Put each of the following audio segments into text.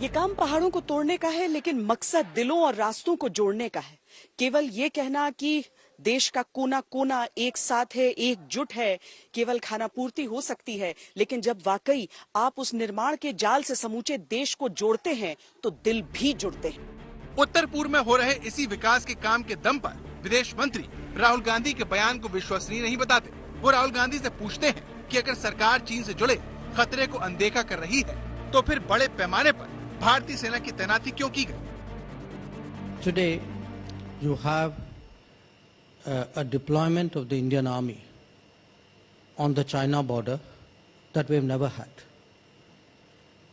ये काम पहाड़ों को तोड़ने का है, लेकिन मकसद दिलों और रास्तों को जोड़ने का है। केवल ये कहना कि देश का कोना कोना एक साथ है, एकजुट है, केवल खाना पूर्ति हो सकती है, लेकिन जब वाकई आप उस निर्माण के जाल से समूचे देश को जोड़ते हैं तो दिल भी जुड़ते हैं। उत्तर पूर्व में हो रहे इसी विकास के काम के दम पर विदेश मंत्री राहुल गांधी के बयान को विश्वसनीय नहीं बताते। वो राहुल गांधी से पूछते हैं कि अगर सरकार चीन से जुड़े खतरे को अनदेखा कर रही है तो फिर बड़े पैमाने पर भारतीय सेना की तैनाती क्यों की गई? Today you have a deployment of the Indian Army on the China border that we have never had.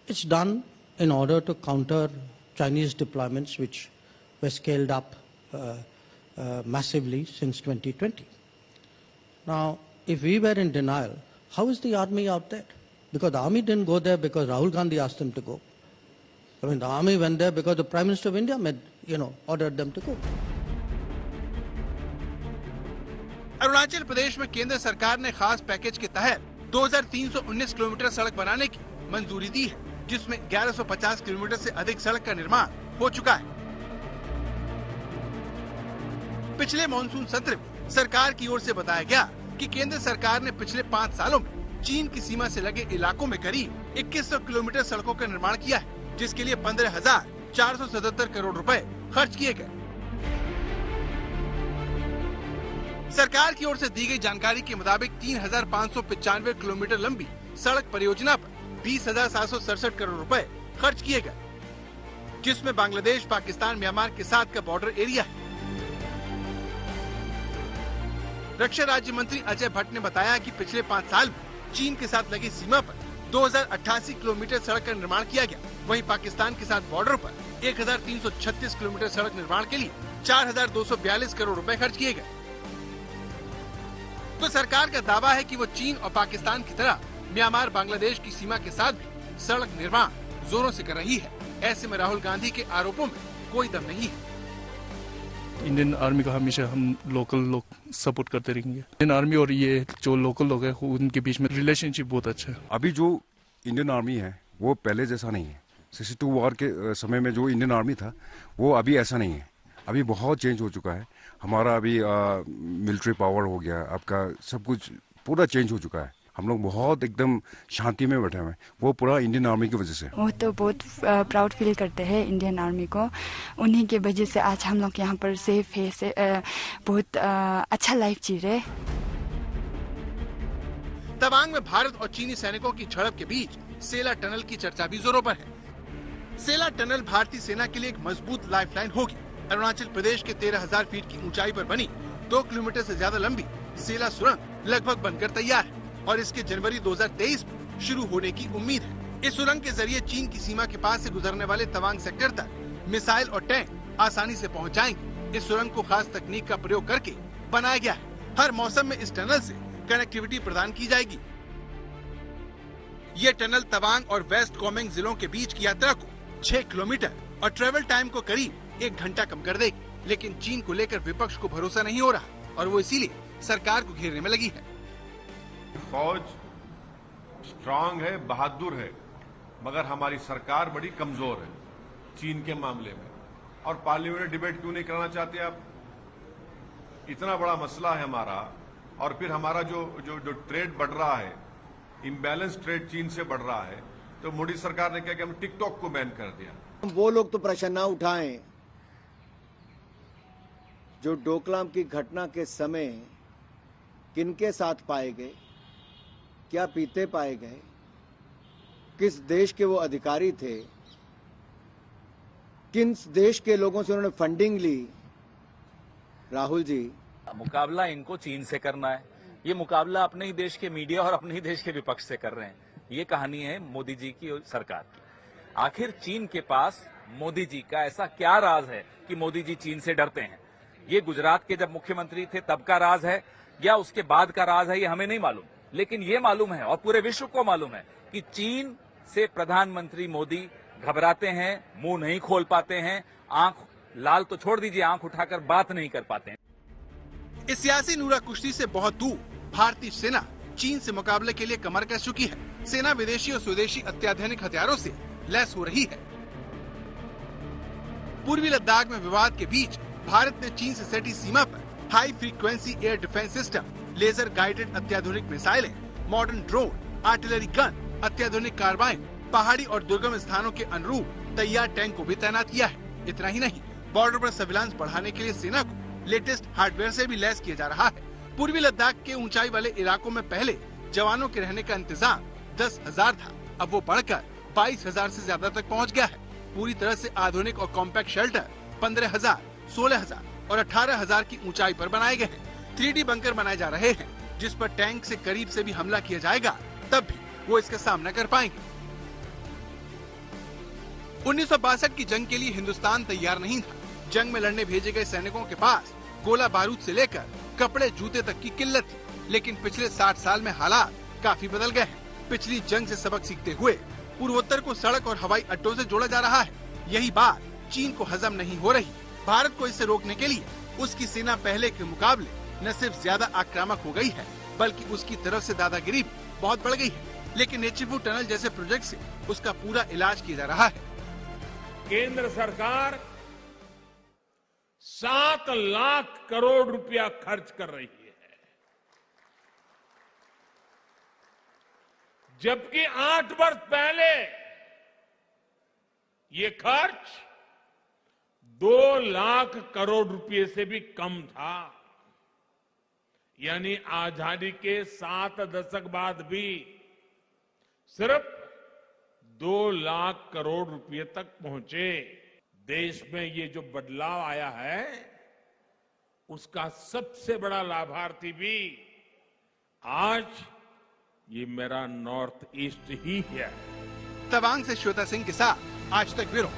It's done in order to counter Chinese deployments which were scaled up massively since 2020. Now, if we were in denial, how is the army out there? Because the army didn't go there because Rahul Gandhi asked them to go. I mean, the army went there because the Prime Minister of India ordered them to go. Arunachal Pradesh में केंद्र सरकार ने खास package के तहत 2319 kilometre सड़क बनाने की मंजूरी दी है, जिसमें 1150 किलोमीटर से अधिक सड़क का निर्माण हो चुका है। पिछले मॉनसून सत्र में सरकार की ओर से बताया गया कि केंद्र सरकार ने पिछले 5 सालों में चीन की सीमा से लगे इलाकों में करीब 2100 किलोमीटर सड़कों का निर्माण किया है, जिसके लिए 15,477 करोड़ रुपए खर्च किए गए। सरकार की ओर से दी गई जानकारी के मुताबिक 3,595 किलोमीटर लंबी सड़क परियोजना पर 20,767 करोड़ रुपए खर्च किए गए, जिसमें बांग्लादेश, पाकिस्तान, म्यांमार के साथ का बॉर्डर एरिया है। रक्षा राज्य मंत्री अजय भट्ट ने बताया कि पिछले 5 साल में चीन के साथ लगी सीमा पर 2088 किलोमीटर सड़क का निर्माण किया गया। वहीं पाकिस्तान के साथ बॉर्डर पर 1,336 किलोमीटर सड़क निर्माण के लिए 4,242 करोड़ रुपए खर्च किए गए। तो सरकार का दावा है कि वो चीन और पाकिस्तान की तरह म्यांमार, बांग्लादेश की सीमा के साथ भी सड़क निर्माण जोरों से कर रही है। ऐसे में राहुल गांधी के आरोपों में कोई दम नहीं है। इंडियन आर्मी को हमेशा हम लोकल लोग सपोर्ट करते रहेंगे। इंडियन आर्मी और ये जो लोकल लोग हैं उनके बीच में रिलेशनशिप बहुत अच्छा है। अभी जो इंडियन आर्मी है वो पहले जैसा नहीं है। 62 वॉर के समय में जो इंडियन आर्मी था वो अभी ऐसा नहीं है। अभी बहुत चेंज हो चुका है। हमारा अभी मिलिट्री पावर हो गया, आपका सब कुछ पूरा चेंज हो चुका है। हम लोग बहुत एकदम शांति में बैठे हुए हैं, वो पूरा इंडियन आर्मी की वजह से। वो तो बहुत प्राउड फील करते हैं इंडियन आर्मी को। उन्हीं के वजह से आज हम लोग यहाँ पर सेफ है, बहुत अच्छा लाइफ जी रहे। तवांग में भारत और चीनी सैनिकों की झड़प के बीच सेला टनल की चर्चा भी जोरों पर है। सेला टनल भारतीय सेना के लिए एक मजबूत लाइफलाइन होगी। अरुणाचल प्रदेश के 13,000 फीट की ऊंचाई पर बनी 2 किलोमीटर से ज्यादा लंबी सेला सुरंग लगभग बनकर तैयार है और इसके जनवरी 2023 में शुरू होने की उम्मीद है। इस सुरंग के जरिए चीन की सीमा के पास से गुजरने वाले तवांग सेक्टर तक मिसाइल और टैंक आसानी से पहुंच जाएंगे। इस सुरंग को खास तकनीक का प्रयोग करके बनाया गया है। हर मौसम में इस टनल से कनेक्टिविटी प्रदान की जाएगी। ये टनल तवांग और वेस्ट कामेंग जिलों के बीच की यात्रा को 6 किलोमीटर और ट्रेवल टाइम को करीब 1 घंटा कम कर देगी। लेकिन चीन को लेकर विपक्ष को भरोसा नहीं हो रहा और वो इसीलिए सरकार को घेरने में लगी है। फौज स्ट्रांग है, बहादुर है, मगर हमारी सरकार बड़ी कमजोर है चीन के मामले में। और पार्लियामेंट में डिबेट क्यों नहीं कराना चाहते आप? इतना बड़ा मसला है हमारा, और फिर हमारा जो ट्रेड बढ़ रहा है, इम्बैलेंस ट्रेड चीन से बढ़ रहा है, तो मोदी सरकार ने क्या कि हम टिकटॉक को बैन कर दिया। वो लोग तो प्रश्न ना उठाएं जो डोकलाम की घटना के समय किनके साथ पाए गए, क्या पीते पाए गए, किस देश के वो अधिकारी थे, किन देश के लोगों से उन्होंने फंडिंग ली। राहुल जी, मुकाबला इनको चीन से करना है। ये मुकाबला अपने ही देश के मीडिया और अपने ही देश के विपक्ष से कर रहे हैं। ये कहानी है मोदी जी की और सरकार की। आखिर चीन के पास मोदी जी का ऐसा क्या राज है कि मोदी जी चीन से डरते हैं? ये गुजरात के जब मुख्यमंत्री थे तब का राज है या उसके बाद का राज है, ये हमें नहीं मालूम। लेकिन ये मालूम है और पूरे विश्व को मालूम है कि चीन से प्रधानमंत्री मोदी घबराते हैं, मुंह नहीं खोल पाते हैं, आंख लाल तो छोड़ दीजिए, आंख उठाकर बात नहीं कर पाते हैं। इस सियासी नूरा कुश्ती से बहुत दूर भारतीय सेना चीन से मुकाबले के लिए कमर कस चुकी है। सेना विदेशी और स्वदेशी अत्याधुनिक हथियारों से लैस हो रही है। पूर्वी लद्दाख में विवाद के बीच भारत ने चीन से सटी सीमा पर high frequency air defence system, laser guided अत्याधुनिक मिसाइलें, मॉडर्न ड्रोन, आर्टिलरी गन, अत्याधुनिक कार्बाइन, पहाड़ी और दुर्गम स्थानों के अनुरूप तैयार टैंक को भी तैनात किया है। इतना ही नहीं, बॉर्डर पर सर्विलांस बढ़ाने के लिए सेना को लेटेस्ट हार्डवेयर से भी लैस किया जा रहा है। पूर्वी लद्दाख के ऊंचाई वाले इलाकों में पहले जवानों के रहने का इंतजाम 10,000 था, अब वो बढ़कर 22,000 से ज्यादा तक पहुंच गया है। पूरी तरह से आधुनिक और कॉम्पैक्ट शेल्टर 15,000, 16,000 और 18,000 की ऊंचाई पर बनाए गए हैं। 3D बंकर बनाए जा रहे हैं, जिस पर टैंक से करीब से भी हमला किया जाएगा तब भी वो इसका सामना कर पाएंगे। 1962 की जंग के लिए हिंदुस्तान तैयार नहीं था। जंग में लड़ने भेजे गए सैनिकों के पास गोला बारूद से लेकर कपड़े जूते तक की किल्लत थी, लेकिन पिछले 60 साल में हालात काफी बदल गए हैं। पिछली जंग से सबक सीखते हुए पूर्वोत्तर को सड़क और हवाई अड्डों से जोड़ा जा रहा है। यही बात चीन को हजम नहीं हो रही। भारत को इसे रोकने के लिए उसकी सेना पहले के मुकाबले न सिर्फ ज्यादा आक्रामक हो गई है, बल्कि उसकी तरफ से दादागिरी भी बहुत बढ़ गई है। लेकिन नेचीफू टनल जैसे प्रोजेक्ट से उसका पूरा इलाज किया जा रहा है। केंद्र सरकार 7 लाख करोड़ रुपया खर्च कर रही है, जबकि 8 वर्ष पहले ये खर्च 2 लाख करोड़ रुपए से भी कम था। यानी आजादी के 7 दशक बाद भी सिर्फ 2 लाख करोड़ रुपए तक पहुंचे। देश में ये जो बदलाव आया है, उसका सबसे बड़ा लाभार्थी भी आज ये मेरा नॉर्थ ईस्ट ही है। तवांग से श्वेता सिंह के साथ आज तक ब्यूरो।